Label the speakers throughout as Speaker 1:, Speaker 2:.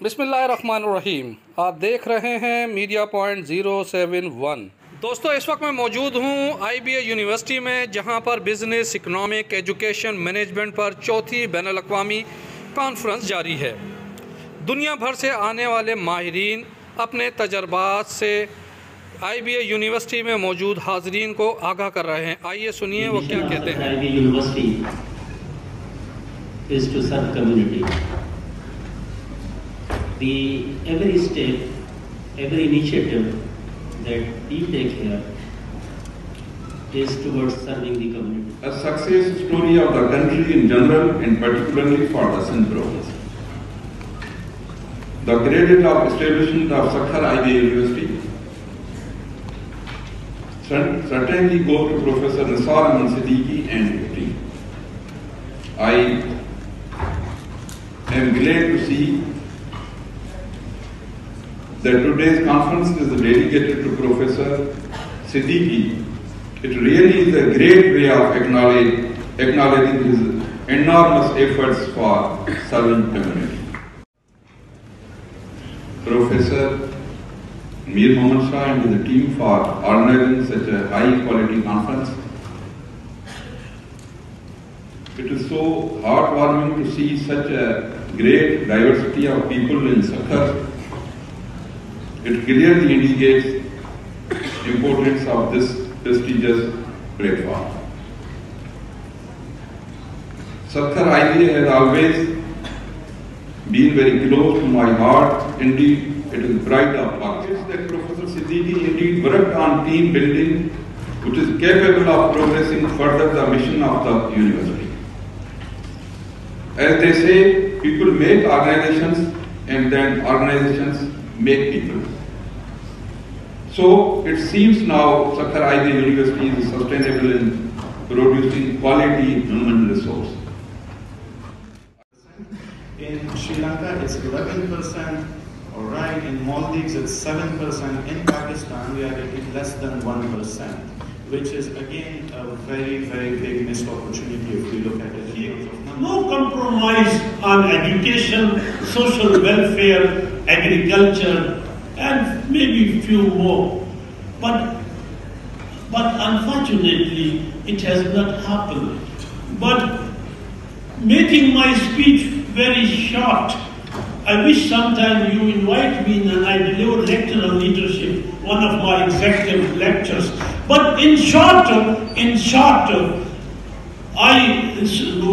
Speaker 1: बिस्मिल्लाहिर्रहमानिर्रहीम। आप देख रहे हैं मीडिया पॉइंट 071। दोस्तों, इस वक्त मैं मौजूद हूँ IBA यूनिवर्सटी में, जहाँ पर बिजनेस, इकनॉमिक, एजुकेशन, मैनेजमेंट पर चौथी बैनुल-अक़वामी कॉन्फरंस जारी है। दुनिया भर से आने वाले माहिरीन अपने तजर्बात से IBA यूनिवर्सटी में मौजूद हाजरीन को आगाह कर रहे हैं। आइए सुनिए वो क्या कहते हैं।
Speaker 2: IBA university is to serve community. Every step, every initiative that we take here is towards serving the community.
Speaker 3: A success story of the country in general and particularly for the Sindh province. The credit of establishment of Sakhar IBA University certainly go to Professor Nisar Ahmed Siddiqui and his team. I am glad to see that today's conference is dedicated to Professor Siddiqui. It really is a great way of acknowledging his enormous efforts for serving community. Professor Mir Mohammad Shah and his team for organizing such a high quality conference. It is so heartwarming to see such a great diversity of people in Sakhar. It clearly indicates the importance of this prestigious platform. Sakhar IBA has always been very close to my heart. Indeed, it is bright of heart. It is that Professor Siddiqui indeed worked on team building, which is capable of progressing further the mission of the university. As they say, people make organizations and then organizations make people. So it seems now Sakhar IBA University is sustainable in producing quality human resource.
Speaker 4: In Sri Lanka it's 11%, alright, in Maldives it's 7%, in Pakistan we are getting less than 1%, which is again a very, very big missed opportunity if we look at it.
Speaker 5: No compromise on education, social welfare, agriculture, and maybe few more. But unfortunately, it has not happened. But making my speech very short, I wish sometime you invite me and I deliver lecture on leadership, one of my executive lectures. But in short, I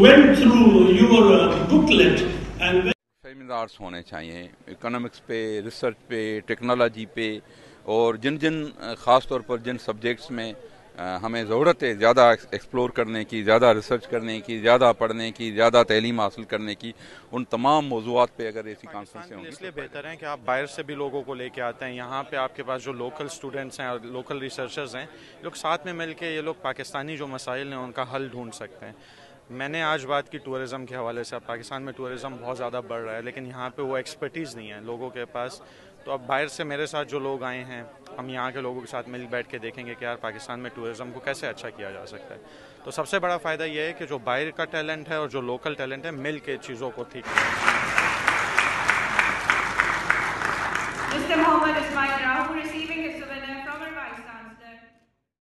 Speaker 5: went through your booklet and
Speaker 6: seminars होने चाहिए economics पे, research पे, technology पे, और जिन ख़ास तौर पर जिन subjects में हमें ज़रूरत है ज़्यादा एक्सप्लोर करने की, ज़्यादा रिसर्च करने की, ज़्यादा पढ़ने की, ज़्यादा तालीम हासिल करने की, उन तमाम मौज़ूआत पे अगर ऐसी कॉन्फ्रेंसें होंगी।
Speaker 7: इसलिए बेहतर है कि आप बाहर से भी लोगों को लेके आते हैं। यहाँ पे आपके पास जो लोकल स्टूडेंट्स हैं और लोकल रिसर्चर्स हैं, लोग साथ में मिल के ये लोग पाकिस्तानी जो मसाइल हैं उनका हल ढूंढ सकते हैं। मैंने आज बात की टूरिज़म के हवाले से। अब पाकिस्तान में टूरिज़म बहुत ज़्यादा बढ़ रहा है, लेकिन यहाँ पे वो एक्सपर्टीज़ नहीं है लोगों के पास। तो अब बाहर से मेरे साथ जो लोग आए हैं, हम यहाँ के लोगों के साथ मिल बैठ के देखेंगे कि यार पाकिस्तान में टूरिज़म को कैसे अच्छा किया जा सकता है। तो सबसे बड़ा फ़ायदा ये है कि जो बाहर का टैलेंट है और जो लोकल टैलेंट है, मिल के चीज़ों को ठीक
Speaker 8: करें।